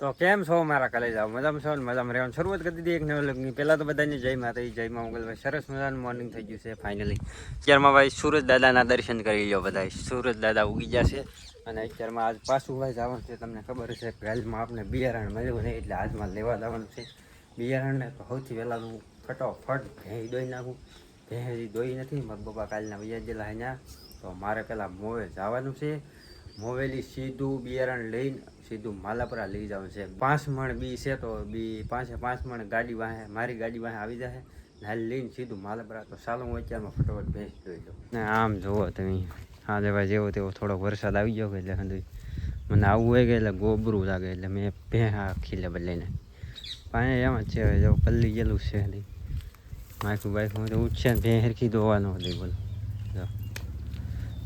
તો કેમ છો મારા કલેજા મજામાં છો ને મજામાં રહેવાનું શરૂઆત કરી દીધી એક નવલગની પહેલાં તો બધાને જય માતાજી જય મા મંગલભાઈ સરસ મજાનું મોર્નિંગ થઈ ગયું છે ફાઇનલી અત્યારમાં ભાઈ સુરજ દાદાના દર્શન કરી લો બધા સુરજ દાદા ઉગી જશે અને અત્યારમાં આજ પાછું ભાઈ જવાનું છે તમને ખબર છે કે હાલમાં આપણે બિયારણ મળ્યું નહીં એટલે આજમાં લેવા જવાનું છે બિયારણને તો સૌથી પહેલાં હું ફટોફટ ભેંસ દોઈ નાખું ભેંસ દોઈ નથી મારા બાપા કાલના વૈયા ગયેલા અહીંયા તો મારે પહેલાં મોવે જવાનું છે મોવેલી સીધું બિયારણ લઈને સીધું માલાપરા લઈ જવાનું છે 5 મણ બી છે તો બી 5 મણ ગાડી વાહે મારી ગાડી વાહે આવી જાય હાલ લઈને સીધું માલાપરા તો ચાલો હું અત્યારમાં ફટોફટ ભેંસ દોઈ લઉં ને આમ જુઓ તમે હા લેવા જેવો તેવો થોડોક વરસાદ આવી ગયો એટલે હંધી મને આવવું હોય કે એટલે ગોબરું લાગે એટલે મેં ભેં આખી લે બદલીને પાણી એમ જ છે જો પલ્લી ગયેલું છે હંધી માખું બાઈકું તો ઉઠશે ને ભેં હરખી ધોવાનું હતી બોલો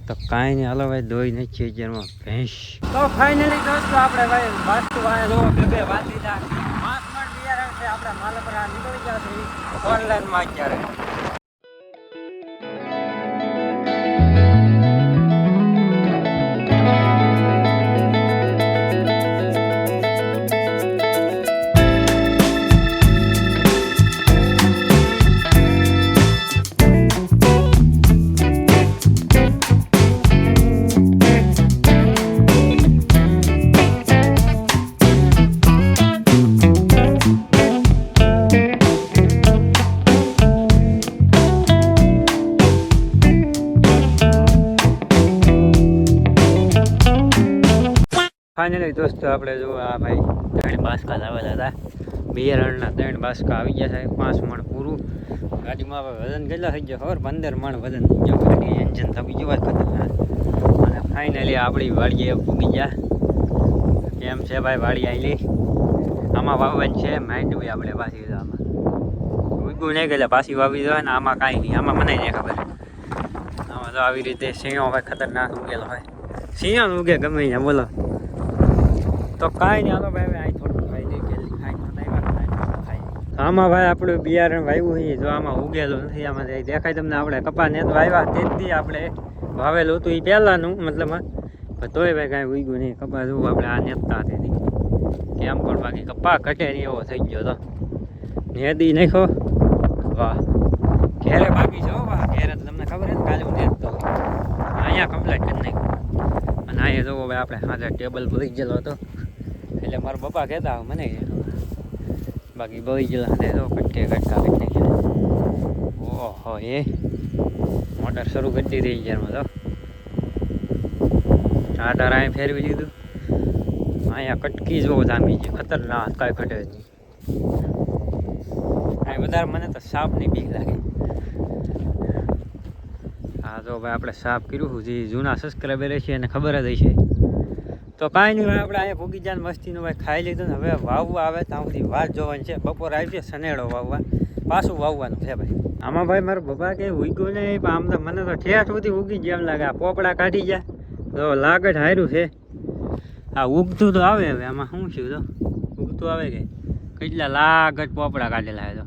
તો કાંઈ નહીં હાલો ભાઈ દોઈ નહીં છીએ અત્યારમાં ભેંસ તો ફાઇનલી દોસ્તો આપણે ભાઈ વાસ્તુ વાંચે બે વાત લીધા 5 મણ બિયારણ છે આપણે માલપરા નીકળી ગયા છે ઓનલાઈનમાં અત્યારે ફાઇનલી દોસ્તો આપણે જો આ ભાઈ 3 બાસકા લાવેલા હતા બિયારણના 3 બાસકા આવી ગયા છે 5 મણ પૂરું ગાડીમાં વજન કેટલા થઈ ગયો ખબર 15 મણ વજન થઈ ગયો ગાડી એન્જિન થવી ગયું ખતરનાક અને ફાઇનલી આપણી વાડીએ પૂગી ગયા કેમ છે ભાઈ વાડી આવેલી આમાં વાવવાની છે માંડવી આપણે પાછી આમાં ઉગું નહીં ગયેલા પાછી વાવી દો ને આમાં કાંઈ નહીં આમાં મને નહીં ખબર આમાં તો આવી રીતે સિંહો ભાઈ ખતરનાક ઉગેલો હોય સિંહણ ઉગે ગમે ત્યાં બોલો તો કાંઈ નહીં હાલો ભાઈ અહીં થોડું ખાઈ દે કે આમાં ભાઈ આપણું બિયારણ વાવ્યું છે જો આમાં ઉગેલું નથી આમાં દેખાય તમને આપણે કપા ને વાવ્યા તેથી આપણે વાવેલું હતું એ પહેલાંનું મતલબ તોય ભાઈ કાંઈ ઉગ્યું નહીં કપા જોવું આપણે આ નેતા તેથી કેમ પણ બાકી કપા ઘટે નહીં એવો થઈ ગયો તો નેદી નાખો વાહ ઘેરે બાકી છો વાહ ઘેરે તમને ખબર છે કાલે હું નેતતો અહીંયા કમ્પ્લેટ કરી નાખ્યું અને અહીંયા જોવો ભાઈ આપણે હાજર ટેબલ ભરી ગયેલો હતો એટલે મારા પપ્પા કહેતા મને બાકી બળી ગયેલા ને તો કટકે કટકા કટકે ગયા ઓહો એ મોટર શરૂ કરી દીધી ઇન્જનમાં તો ટાટર અહીંયા ફેરવી દીધું અહીંયા કટકી જોવો જામી છે ખતરનાક કાંઈ ઘટે જ નહીં અહીં વધારે મને તો સાપની બીક લાગે હા તો ભાઈ આપણે સાફ કર્યું જે જૂના સબસ્ક્રાઈબર છે એને ખબર જ હશે તો કાંઈ નહીં ભાઈ આપણે અહીંયા ભૂગી જાય મસ્તીનું ભાઈ ખાઈ લીધું ને હવે વાવવા આવે ત્યાં સુધી વાત જોવાની છે બપોર આવી છે સનેડો વાવવા પાછું વાવવાનું છે ભાઈ આમાં ભાઈ મારા પપ્પા કે ઉગ્યું નહીં પણ આમ તો મને તો ઠેઠ સુધી ઉગી ગયા એમ લાગે આ પોપડા કાઢી ગયા તો લાગત હાર્યું છે આ ઉગતું તો આવે હવે આમાં શું છું તો ઉગતું આવે કે કેટલા લાગત પોપડા કાઢેલા છે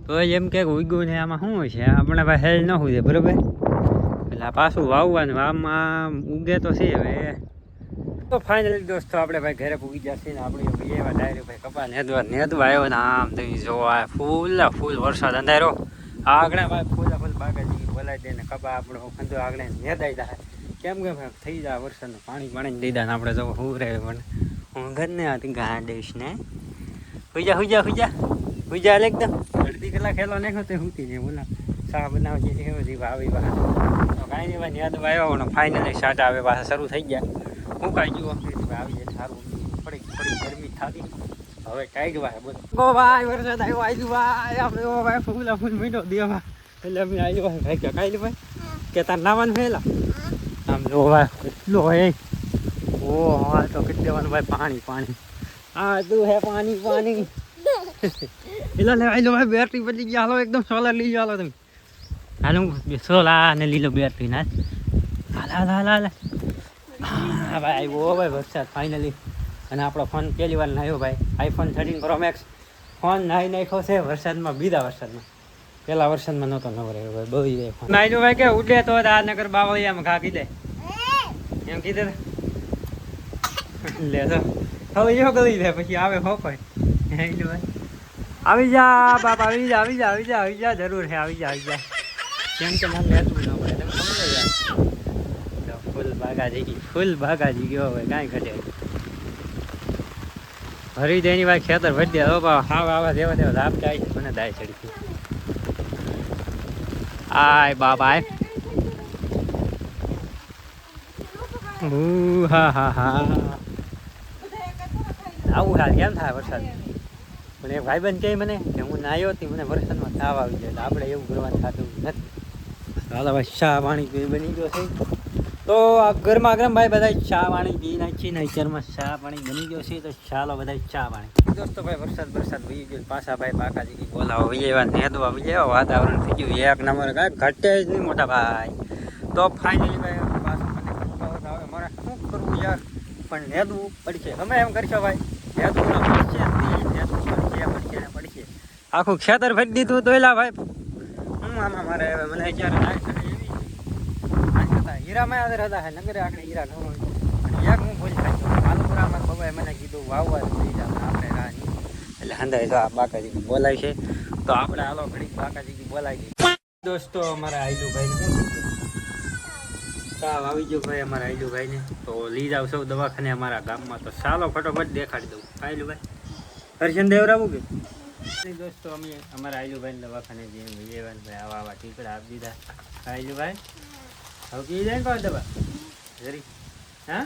તો એમ કે ઉગ્યું ને આમાં શું હોય છે આપણે ભાઈ હેલ ન હોય બરાબર એટલે પાછું વાવવાનું આમાં ઉગે તો છે હવે તો ફાઇનલી દોસ્તો આપણે ભાઈ ઘરે પૂગી જશે ને આપણે એવા ડાયરી ભાઈ કપા નેદવા આવ્યો ને આમ તમે જોવા ફૂલ વરસાદ અંધારો આગળ ભાઈ ફૂલ બાગાજી બોલાવી દે ને કપા આપણો ખંધો આગળ નેદાઈ જાય કેમ કે ભાઈ થઈ જાય વરસાદનું પાણી દીધા ને આપણે જો હું રહે પણ હું ઘરને હતી ગાંડીશ ને હુજા એકદમ અડધી કલાક ખેલો નાખ્યો તે હુતી ને બોલા ચા બનાવજે એવી આવી બહાર તો કાંઈ નહીં ભાઈ યાદ આવ્યો ને ફાઇનલી શાટ આવે પાછા શરૂ થઈ ગયા હું કાંઈ જુઓ આવી જાય સારું થોડી ગરમી થતી હવે ટાઈટ વાય બોલો ગો ભાઈ વરસાદ આવ્યો આવ્યું ભાઈ આપણે ઓ ભાઈ ફૂલ મીઠો દેવા એટલે અમે આવ્યો ભાઈ કે કાંઈ ભાઈ કે તાર નાવાનું ફેલા આમ જો ભાઈ એટલો હે ઓ હા તો કેટલી દેવાનું ભાઈ પાણી હા તું હે પાણી એટલે લેવાય ભાઈ બેટરી બદલી ગયા હાલો એકદમ સોલર લઈ જાઓ તમે હાલો સોલા ને લીલો બેટરી ના હાલ હા ભાઈ આવ્યો ભાઈ વરસાદ ફાઇનલી અને આપણો ફોન પહેલી વાર નાખ્યો ભાઈ iPhone 13 Pro Max ફોન નાહી નાખ્યો છે વરસાદમાં બીજા વરસાદમાં પેલા વરસાદમાં નહોતો નવો રહ્યો ભાઈ બહુ જાય નાખ્યો ભાઈ કે ઉડે તો આ નગર બાવળિયામાં ઘા કીધે એમ કીધે લે તો હવે એવો ગળી લે પછી આવે હો ભાઈ આવી જા બાપ આવી જા આવી જા આવી જા આવી જા જરૂર છે આવી જા કેમ કે મને લેતું ન પડે તમે સમજો યાર ફૂલ ભાગાજી ગયો હવે કાંઈ ઘટે હરી દેની ભાઈ ખેતર ભરી દે હવે હાવ આવા દેવા ધાપ જાય છે મને દાય ચડી આય બાપ આય હા હા હા આવું હાલ કેમ થાય વરસાદ પણ એ ભાઈબંધ કહે મને કે હું નાહ્યો હતી મને વરસાદમાં તાવ આવી જાય આપણે એવું કરવાનું થતું નથી હાલો ભાઈ ચા પાણી બની ગયો છે તો આ ગરમા ગરમ ભાઈ બધા ચા પાણી પી નાખી ને અત્યારમાં ચા પાણી બની ગયો છે તો ચાલો બધા ચા પાણી દોસ્તો ભાઈ વરસાદ વહી ગયો પાછા ભાઈ બાકાજી બોલાવો એવા નેદવા એવા વાતાવરણ થઈ ગયું એક નંબર કાંઈ ઘટે જ નહીં મોટા ભાઈ તો ફાઇનલી ભાઈ પાછું મને આવે મારે શું કરવું યાર પણ નેદવું પડશે તમે એમ કરશો ભાઈ નેદવું પડશે આખું ખેતર ફરી દીધું તો એલા ભાઈ હું આમાં મારે મને અત્યારે હીરામાં યાદ હતા હે નગરે આખરે હીરા ન હોય એક હું ભૂલ થાય પાલપુરામાં બાબાએ મને કીધું વાવવા થઈ જાય આપણે રાની એટલે હંધાઈ તો આ બાકાજી બોલાય છે તો આપણે હાલો ઘડી બાકાજી બોલાવી દઈએ દોસ્તો અમારા આઈલુભાઈને શું તાવ આવી ગયો ભાઈ અમારા આઈલુભાઈને તો લઈ જાવ સૌ દવાખાને અમારા ગામમાં તો ચાલો ફટોફટ દેખાડી દઉં આઈલુભાઈ હર્ષન દેવરાવું કે દોસ્તો અમે અમારા આઈલુભાઈને દવાખાને જઈએ ભાઈ આવા ટીકડા આપી દીધા આઈલુભાઈ હવે પી જાય ને કોઈ દવા જરી હા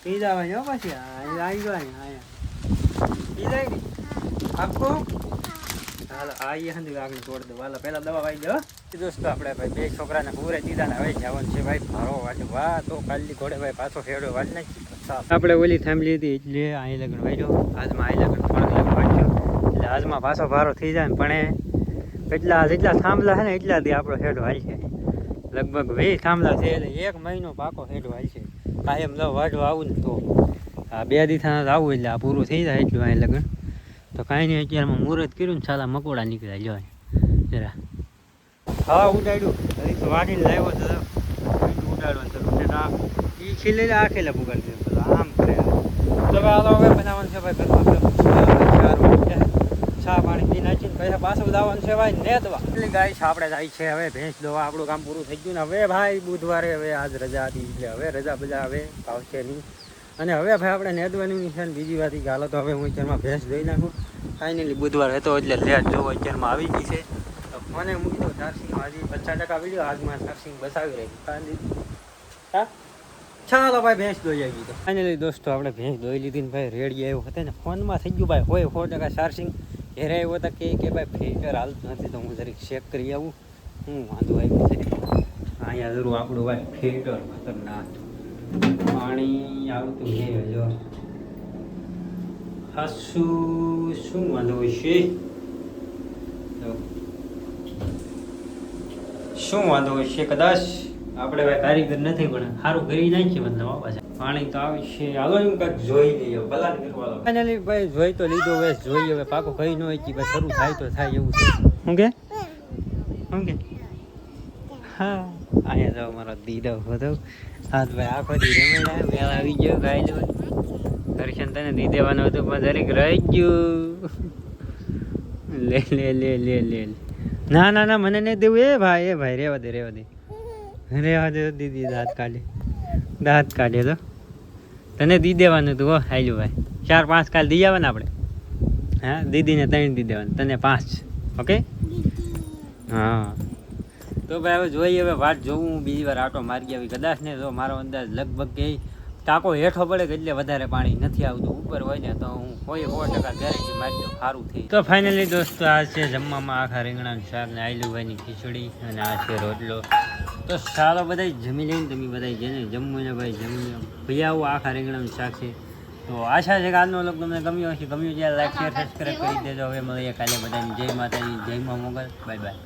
પી જવાની હો પછી આવી ગયો અહીંયા પી જાય ને આપકો હાલો આવીએ હંધી આગળ તોડ દો હાલો પહેલાં દવા વાવી દો દોસ્તો આપણે ભાઈ બે છોકરાને પૂરે દીધા ને હવે જવાનું છે ભાઈ ભારો વાંચો વાહ તો કાલની ઘોડે ભાઈ પાછો ફેરડો વાંચ નાખી આપણે ઓલી થાંભલી હતી એટલે અહીં લગ્ન વાંચ્યો આજમાં અહીં લગ્ન 3 લગ્ન વાંચ્યો એટલે આજમાં પાછો ભારો થઈ જાય ને પણ જેટલા થાંભલા છે ને એટલાથી આપણો હેડો હાલ છે લગભગ 20 થાંભલા છે એટલે 1 મહિનો પાકો હેડો હાલ છે કાયમ લો વાઢવા આવું ને તો આ 2 દિવસના આવું એટલે આ પૂરું થઈ જાય એટલું અહીં લગ્ન તો કાંઈ નહીં અત્યારમાં મુહૂર્ત કર્યું ને સાલા મકોડા નીકળ્યા જો જરા હા ઉડાડ્યું તો વાઢીને લાવ્યો તો ઉડાડવાનું તો એ ખીલે આ ખેલે પુગાડી દીધું આમ કરે તો હાલો હવે બનાવવાનું છે ભાઈ ઘરમાં ચા પાણી પી નાખીને પછી પાછું લાવવાનું છે ભાઈ નેદવા એટલી ગાય છે આપણે જાય છે હવે ભેંસ દોવા આપણું કામ પૂરું થઈ ગયું ને હવે ભાઈ બુધવારે હવે આજ રજા હતી એટલે હવે રજા બજા હવે આવશે નહીં અને હવે ભાઈ આપણે નેદવાની છે ને બીજી વાત કે હાલો તો હવે હું અત્યારમાં ભેંસ ધોઈ નાખું ફાઇનલી બુધવાર હતો એટલે લેટ જોવો અત્યારમાં આવી ગઈ છે તો મને મૂકી દો ચાર્જિંગ હજી 50% વિડીયો આજમાં ચાર્જિંગ બસાવી રહી હા ચાલો ભાઈ ભેંસ ધોઈ આવી તો ફાઇનલી દોસ્તો આપણે ભેંસ ધોઈ લીધી ને ભાઈ રેડી આવ્યો હતો ને ફોનમાં થઈ ગયું ભાઈ હોય 100% ચાર્જિંગ ઘેરે આવ્યો હતા કે ભાઈ ફિલ્ટર હાલતું નથી તો હું જરીક ચેક કરી આવું હું વાંધો આવ્યું છે અહીંયા જરૂર આપણું ભાઈ ફિલ્ટર ખતરનાક પાણી આવતું છે જો શું વાંધો છે શું વાંધો છે કદાચ આપણે ભાઈ કારીગર નથી પણ સારું કરી નાખીએ મતલબ પાછા પાણી તો આવે છે હાલો એમ કાંઈક જોઈ લઈએ ભલા કરવા ફાઇનલી ભાઈ જોઈ તો લીધો હવે જોઈએ હવે પાકો કઈ ન હોય કે ભાઈ શરૂ થાય તો થાય એવું છે શું કે હા અહીંયા જાઓ મારો દીદો બધો હાથ ભાઈ આખો દી રમેડા મેળ આવી ગયો ગાય લો દર્શન તને દી દેવાનું હતું પણ દરેક રહી ગયું લે ના મને નહીં દેવું એ ભાઈ રેવા દે દીદી દાંત કાઢે તો તને દી દેવાનું હતું હો હાલ્યું ભાઈ 4-5 કાલ દી આવવાને આપણે હા દીદીને 3 દી દેવાનું તને 5 ઓકે હા તો ભાઈ હવે જોઈએ હવે વાટ જોવું બીજી વાર આટો મારી આવી કદાચ ને તો મારો અંદાજ લગભગ કે ટાંકો હેઠો પડે કે એટલે વધારે પાણી નથી આવતું ઉપર હોય ને તો હું 100% ગેરંટી મારી દઉં સારું થઈ તો ફાઇનલી દોસ્તો આ છે જમવામાં આખા રીંગણાનું શાક ને આઈલુભાઈની ખીચડી અને આ છે રોટલો તો સારો બધા જમી લઈને તમે બધા જેને જમવું ને ભાઈ જમી ભાઈ આવું આખા રીંગણાનું શાક છે તો આશા છે કે આજનો લોકો તમને ગમ્યો હશે ગમ્યું ત્યારે લાઈક શેર સબસ્ક્રાઈબ કરી દેજો હવે મળીએ કાલે બધાની જય માતાજી જય મા મોગલ બાય બાય